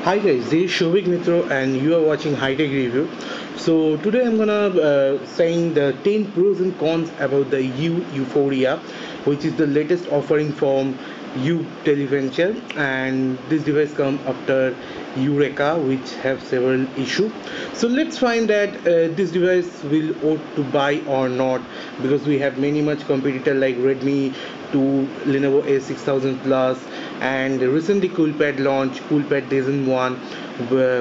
Hi guys, this is Shobik Mitro and you are watching High Tech Review. So today I'm gonna saying the 10 pros and cons about the U Euphoria, which is the latest offering from U Televenture, and this device come after Eureka, which have several issues. So let's find that this device will ought to buy or not, because we have many much competitor like Redmi 2, Lenovo A6000 Plus, and recently Coolpad launched Coolpad Season 1,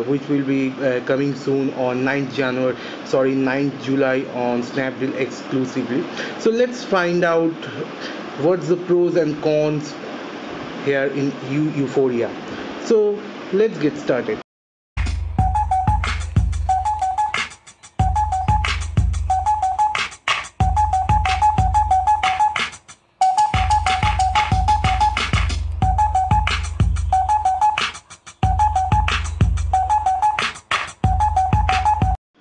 which will be coming soon on 9th January, sorry 9th July on Snapdeal exclusively. So let's find out what's the pros and cons here in Euphoria. So let's get started.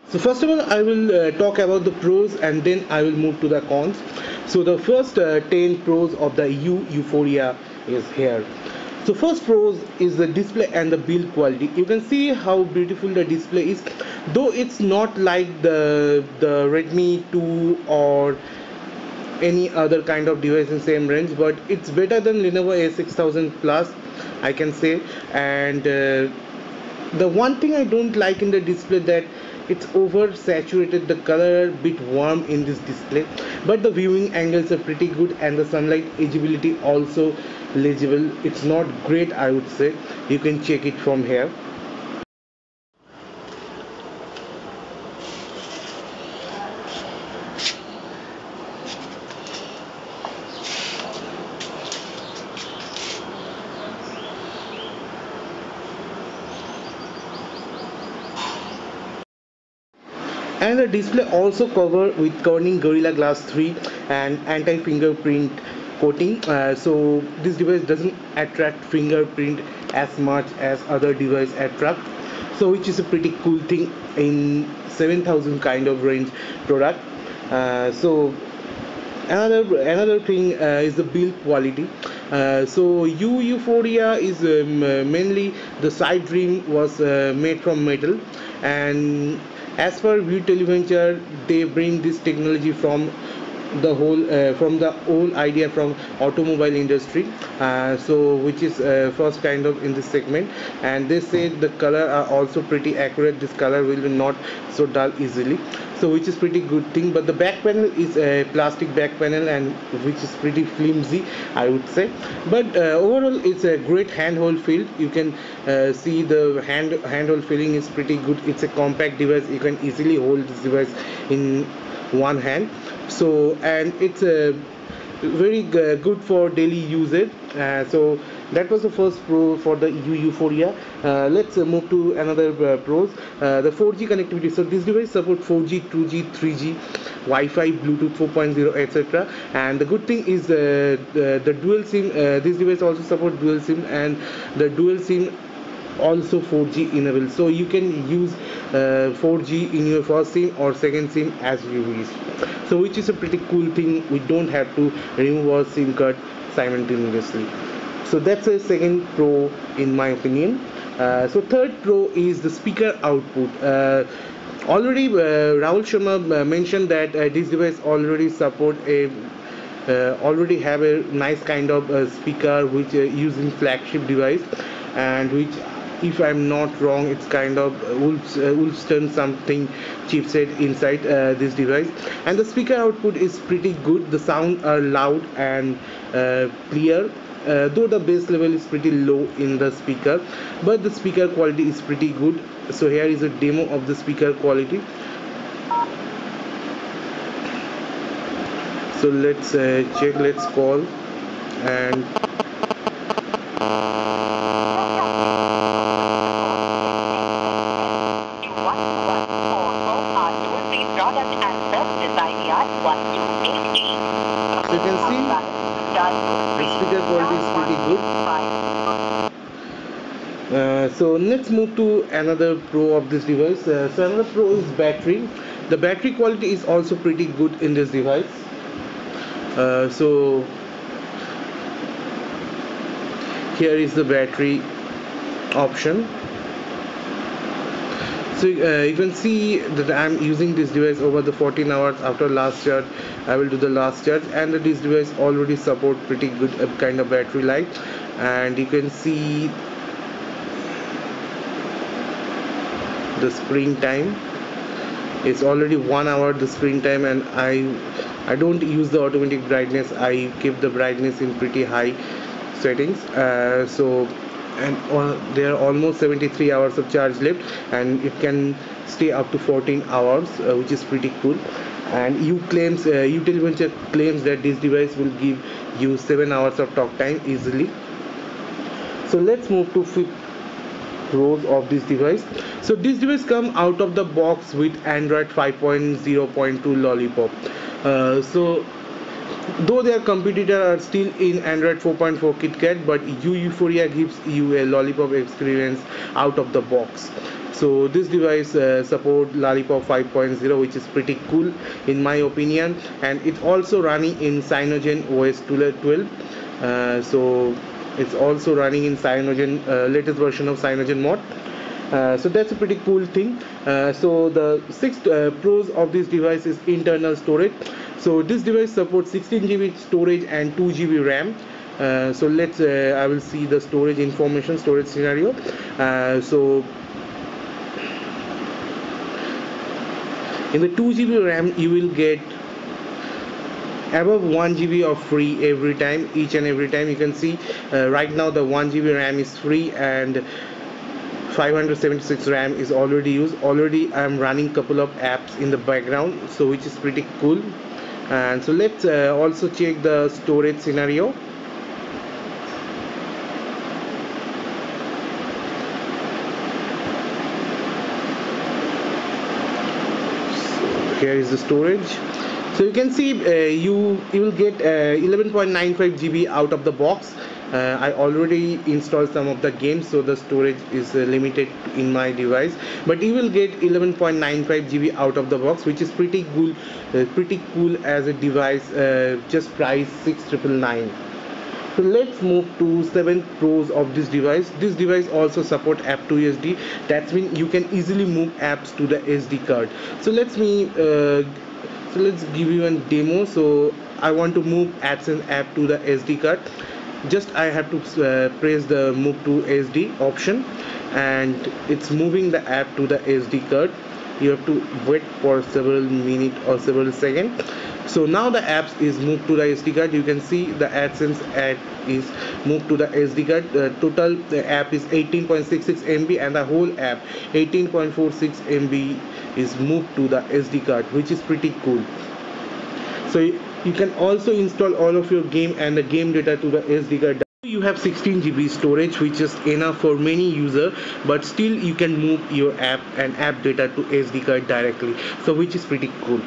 So first of all, I will talk about the pros and then I will move to the cons. So the first 10 pros of the Euphoria is here. So first pros is the display and the build quality. You can see how beautiful the display is, though it's not like the Redmi 2 or any other kind of device in same range, but it's better than Lenovo A6000 Plus, I can say. And the one thing I don't like in the display that it's over saturated, the color are a bit warm in this display, but the viewing angles are pretty good and the sunlight edgeability also legible. It's not great, I would say. You can check it from here. And the display also cover with Corning Gorilla Glass 3 and anti-fingerprint coating, so this device doesn't attract fingerprint as much as other device attract, so which is a pretty cool thing in 7000 kind of range product. So another thing is the build quality. So Euphoria is mainly the side rim was made from metal, and as per View Televenture, they bring this technology from the whole idea from automobile industry, so which is first kind of in this segment, and they say the color are also pretty accurate. This color will not so dull easily, so which is pretty good thing. But the back panel is a plastic back panel, and which is pretty flimsy, I would say. But overall it's a great handhold feel. You can see the handhold feeling is pretty good. It's a compact device, you can easily hold this device in one hand. So, and it's very good for daily usage. So that was the first pro for the Euphoria. Let's move to another pros. The 4G connectivity. So this device support 4G, 2G, 3G, Wi-Fi, Bluetooth 4.0, etc. And the good thing is the dual SIM. This device also support dual SIM, and the dual SIM also 4G enabled, so you can use 4G in your first sim or second sim as you wish, so which is a pretty cool thing. We don't have to remove our sim card simultaneously. So that's a second pro in my opinion. So third pro is the speaker output. Already Rahul Sharma mentioned that this device already support a already have a nice kind of speaker which using flagship device, and which, if I'm not wrong, it's kind of Wolfstone something chipset inside this device, and the speaker output is pretty good. The sound are loud and clear, though the bass level is pretty low in the speaker, but the speaker quality is pretty good. So here is a demo of the speaker quality. So let's check, let's call, and so you can see the speaker quality is pretty good. So let's move to another pro of this device. So another pro is battery. The battery quality is also pretty good in this device. So here is the battery option. So you can see that I'm using this device over the 14 hours. After last charge, I will do the last charge, and this device already support pretty good kind of battery life. And you can see the screen time. It's already 1 hour the screen time, and I don't use the automatic brightness. I keep the brightness in pretty high settings. There are almost 73 hours of charge left, and it can stay up to 14 hours, which is pretty cool. And Utility claims that this device will give you 7 hours of talk time easily. So let's move to pros of this device. So this device come out of the box with Android 5.0.2 Lollipop. So though their competitors are still in Android 4.4 KitKat, but U Euphoria gives you a Lollipop experience out of the box. So this device support Lollipop 5.0, which is pretty cool in my opinion, and it's also running in Cyanogen OS 12. So it's also running in Cyanogen latest version of Cyanogen mod. So that's a pretty cool thing. So the six pros of this device is internal storage. So this device supports 16 GB storage and 2 GB RAM. So I will see the storage scenario. So in the 2 GB RAM you will get above 1 GB of free each and every time. You can see right now the 1 GB RAM is free, and 576 RAM is already used. Already I'm running couple of apps in the background, so which is pretty cool. And so let's also check the storage scenario. So here is the storage. So you can see you will get 11.95 GB out of the box. I already installed some of the games, so the storage is limited in my device, but you will get 11.95 GB out of the box, which is pretty cool as a device, just price 6,999. So let's move to 7 pros of this device. This device also support app to SD. That means you can easily move apps to the SD card. So let's give you a demo. So I want to move apps and app to the SD card. Just I have to press the move to SD option, and it's moving the app to the SD card. You have to wait for several minutes or several seconds. So now the apps is moved to the SD card. You can see the AdSense ad is moved to the SD card. Total the app is 18.66 MB, and the whole app 18.46 MB is moved to the SD card, which is pretty cool. So you can also install all of your game and the game data to the SD card. You have 16 GB storage, which is enough for many users, but still you can move your app and app data to SD card directly, so which is pretty cool.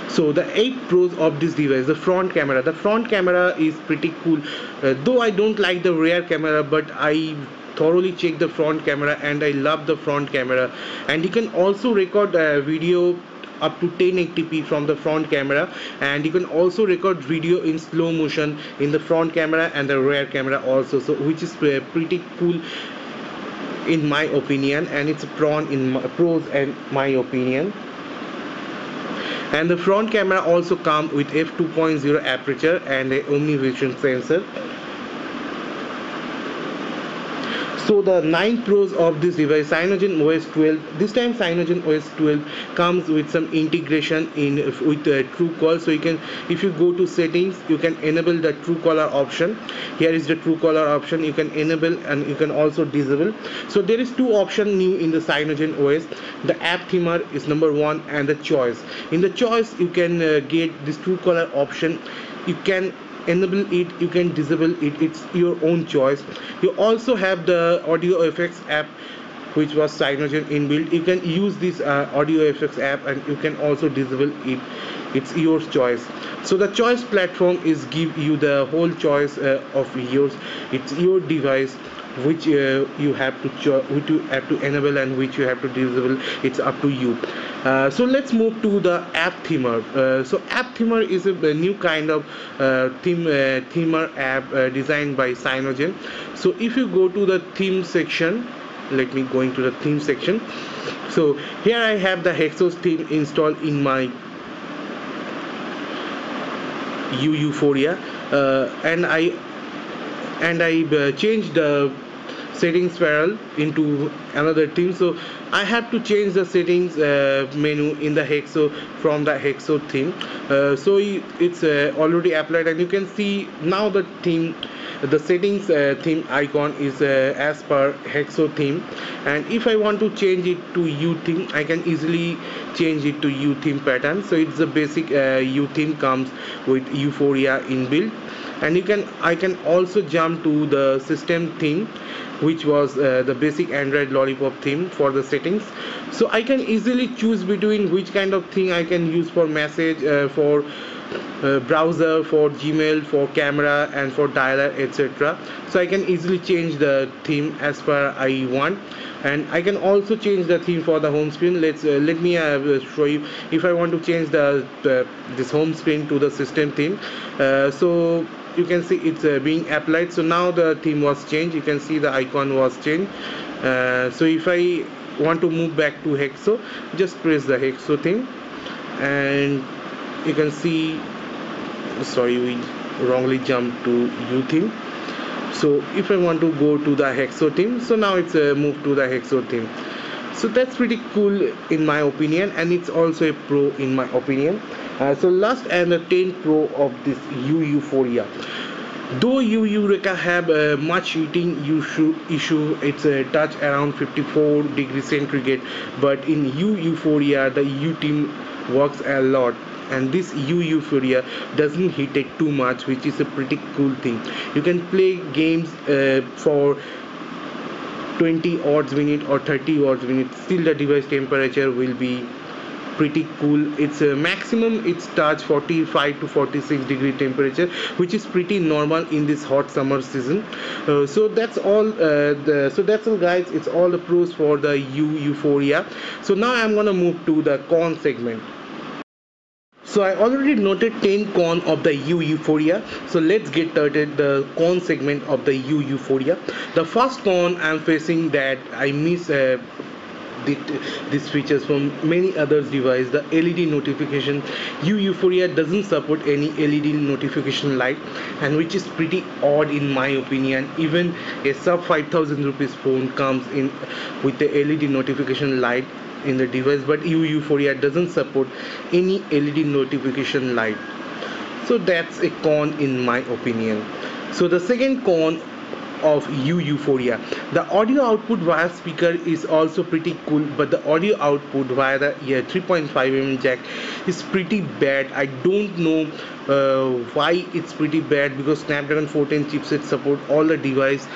So the 8 pros of this device. The front camera is pretty cool. Though I don't like the rear camera, but I thoroughly check the front camera and I love the front camera. And you can also record video up to 1080p from the front camera, and you can also record video in slow motion in the front camera and the rear camera also, so which is pretty cool in my opinion, and it's a pros in my opinion. And the front camera also comes with f2.0 aperture and a omnivision sensor. So the 9 pros of this device, Cyanogen OS 12. This time Cyanogen OS 12 comes with some integration with Truecaller. So you can, if you go to settings, you can enable the Truecaller option. Here is the Truecaller option. You can enable and you can also disable. So there is 2 options new in the Cyanogen OS. The app themer is number 1, and the choice. In the choice, you can get this Truecaller option. You can enable it, you can disable it, it's your own choice. You also have the audio effects app, which was Cyanogen inbuilt. You can use this audio effects app, and you can also disable it, it's your choice. So the choice platform is give you the whole choice of yours. It's your device which you have to enable and which you have to disable. It's up to you. So let's move to the app themer. So app themer is a new kind of themer app designed by Cyanogen. So if you go to the theme section, let me go into the theme section. So here I have the Hexos theme installed in my U Euphoria, and I changed the settings panel into another theme. So I have to change the settings menu in the Hexo from the Hexo theme. So it's already applied, and you can see now the theme, the settings theme icon is as per Hexo theme. And if I want to change it to U theme, I can easily change it to U theme pattern. So it's the basic U theme comes with Euphoria inbuilt. And I can also jump to the system theme, which was the basic Android lollipop theme for the settings. So I can easily choose between which kind of thing I can use for message, for browser, for Gmail, for camera, and for dialer, etc. So I can easily change the theme as per I want. And I can also change the theme for the home screen. Let me show you. If I want to change this home screen to the system theme, so you can see it's being applied. So now the theme was changed. You can see the icon was changed. So if I want to move back to Hexo, just press the Hexo theme, and you can see, sorry, we wrongly jumped to U theme. So if I want to go to the Hexo theme, so now it's moved to the Hexo theme. So that's pretty cool in my opinion, and it's also a pro in my opinion. So last and the 10 pro of this U Euphoria. Though U Eureka have much heating issue, it's a touch around 54 degrees centigrade, but in U Euphoria the U team works a lot, and this U Euphoria doesn't heat it too much, which is a pretty cool thing. You can play games for 20 odds minute or 30 odds minute, still the device temperature will be pretty cool. It's a maximum, it's touch 45 to 46 degree temperature, which is pretty normal in this hot summer season. So that's all that's all guys. It's all the pros for the U Euphoria. So now I'm gonna move to the con segment. So I already noted 10 con of the U Euphoria. So let's get started the con segment of the U Euphoria. The first con I'm facing that I miss these features from many other devices, the LED notification. U Euphoria doesn't support any LED notification light, and which is pretty odd in my opinion. Even a sub 5000 rupees phone comes in with the LED notification light in the device, but U Euphoria doesn't support any LED notification light. So that's a con in my opinion. So the second con of U Euphoria, the audio output via speaker is also pretty cool, but the audio output via the 3.5mm jack is pretty bad. I don't know why it's pretty bad, because Snapdragon 410 chipset support all the device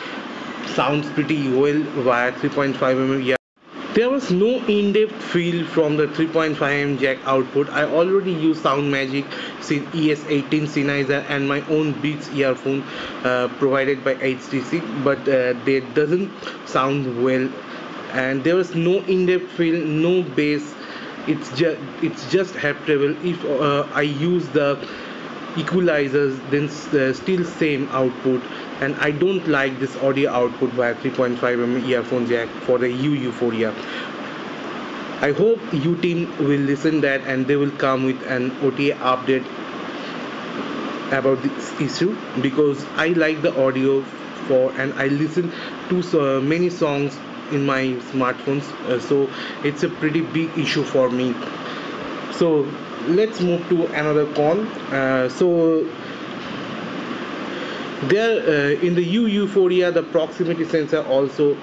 sounds pretty well via 3.5mm. There was no in-depth feel from the 3.5mm jack output. I already use Sound Magic ES18 Sennheiser and my own Beats earphone provided by HTC, but they doesn't sound well, and there was no in-depth feel, no bass. It's just heartable. If I use the equalizers, then still same output, and I don't like this audio output via 3.5mm earphone jack for the U Euphoria. I hope U team will listen that, and they will come with an OTA update about this issue, because I like the audio for, and I listen to so many songs in my smartphones, so it's a pretty big issue for me. So let's move to another con. So there in the U Euphoria, the proximity sensor also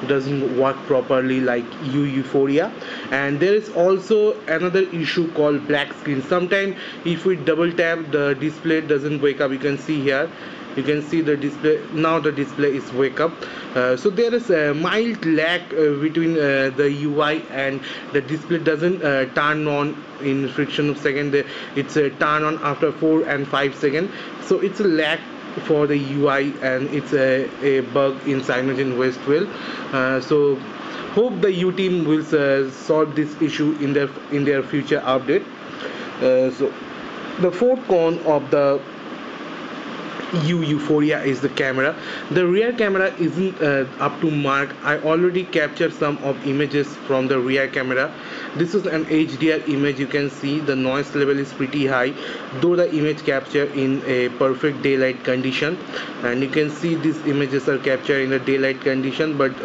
doesn't work properly like U Euphoria, and there is also another issue called black screen. Sometimes if we double tap, the display doesn't wake up. You can see here, you can see the display now, the display is wake up. So there is a mild lag between the UI and the display doesn't turn on in fraction of second. It's a turn on after 4 and 5 seconds. So it's a lag for the UI, and it's a bug in CyanogenOS 12. So hope the U team will solve this issue in their future update. So the fourth con of the U Euphoria is the camera. The rear camera isn't up to mark. I already captured some of images from the rear camera. This is an HDR image. You can see the noise level is pretty high, though the image captured in a perfect daylight condition. And you can see these images are captured in a daylight condition, but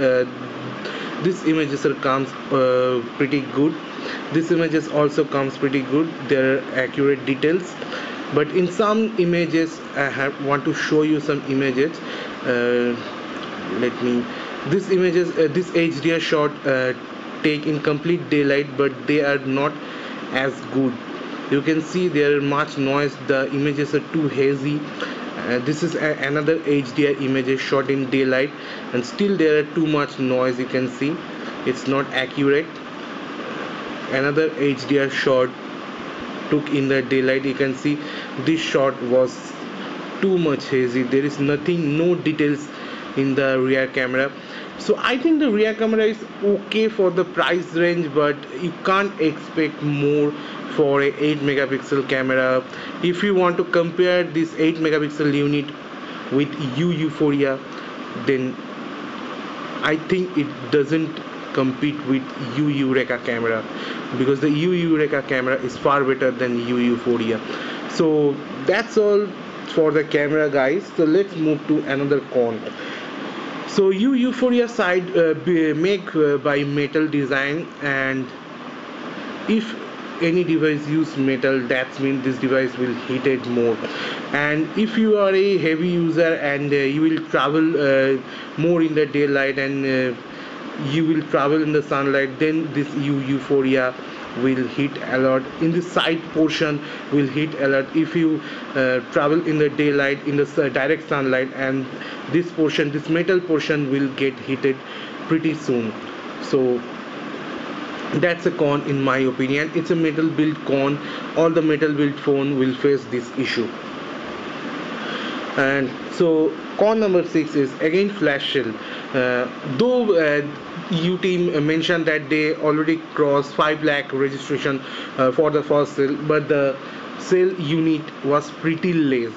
these images are comes pretty good. This images also comes pretty good. There are accurate details, but in some images I want to show you some images. Let me These images, this HDR shot take in complete daylight, but they are not as good. You can see there are much noise, the images are too hazy. This is another HDR image shot in daylight, and still there are too much noise. You can see it's not accurate. Another HDR shot took in the daylight. You can see this shot was too much hazy. There is nothing, no details in the rear camera. So I think the rear camera is okay for the price range, but you can't expect more for a 8 megapixel camera. If you want to compare this 8 megapixel unit with U Euphoria, then I think it doesn't compete with U Eureka camera, because the U Eureka camera is far better than U Euphoria. So that's all for the camera, guys. So let's move to another con. So U Euphoria side make by metal design, and if any device use metal, that means this device will heat it more. And if you are a heavy user and you will travel more in the daylight, and you will travel in the sunlight, then this U Euphoria will heat a lot. In the side portion will heat a lot if you travel in the daylight in the direct sunlight, and this portion, this metal portion, will get heated pretty soon. So that's a con in my opinion. It's a metal build con. All the metal build phone will face this issue. And so con number 6 is again flash sale. Though U team mentioned that they already crossed 5 lakh registration for the first sale, but the sale unit was pretty less.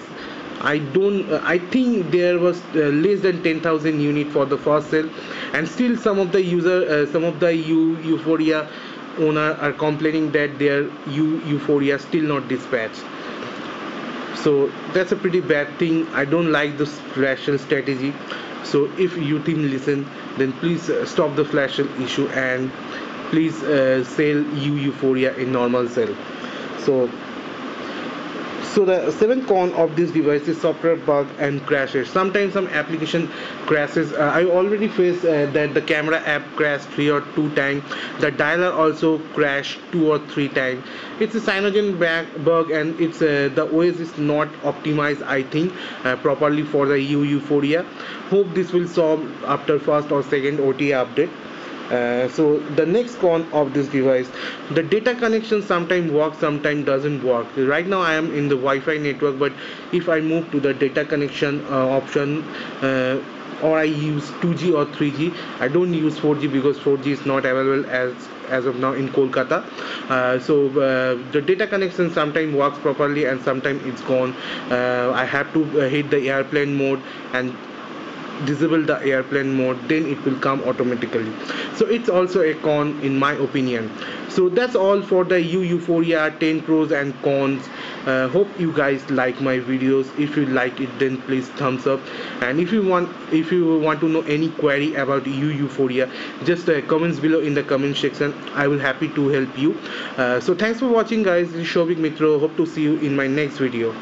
I think there was less than 10,000 unit for the first sale, and still some of the some of the U Euphoria owner are complaining that their U Euphoria still not dispatched. So that's a pretty bad thing. I don't like this flash sale strategy. So if you team listen, then please stop the flash sale issue, and please sell U Euphoria in normal sale. So the seventh con of this device is software bug and crashes. Sometimes some application crashes. I already faced that the camera app crashed 3 or 2 times. The dialer also crashed 2 or 3 times. It's a cyanogen bug, and it's the OS is not optimized, I think, properly for the U Euphoria. Hope this will solve after first or second OTA update. So the next con of this device, the data connection sometimes works, sometimes doesn't work. Right now I am in the Wi-Fi network, but if I move to the data connection option, or I use 2G or 3G, I don't use 4G because 4G is not available as of now in Kolkata. So the data connection sometimes works properly and sometimes it's gone. I have to hit the airplane mode and disable the airplane mode, then it will come automatically. So it's also a con in my opinion. So that's all for the U Euphoria 10 pros and cons. Hope you guys like my videos. If you like it, then please thumbs up, and if you want to know any query about U Euphoria, just comments below in the comment section. I will happy to help you. So thanks for watching, guys. This is Shobik Mitro. Hope to see you in my next video.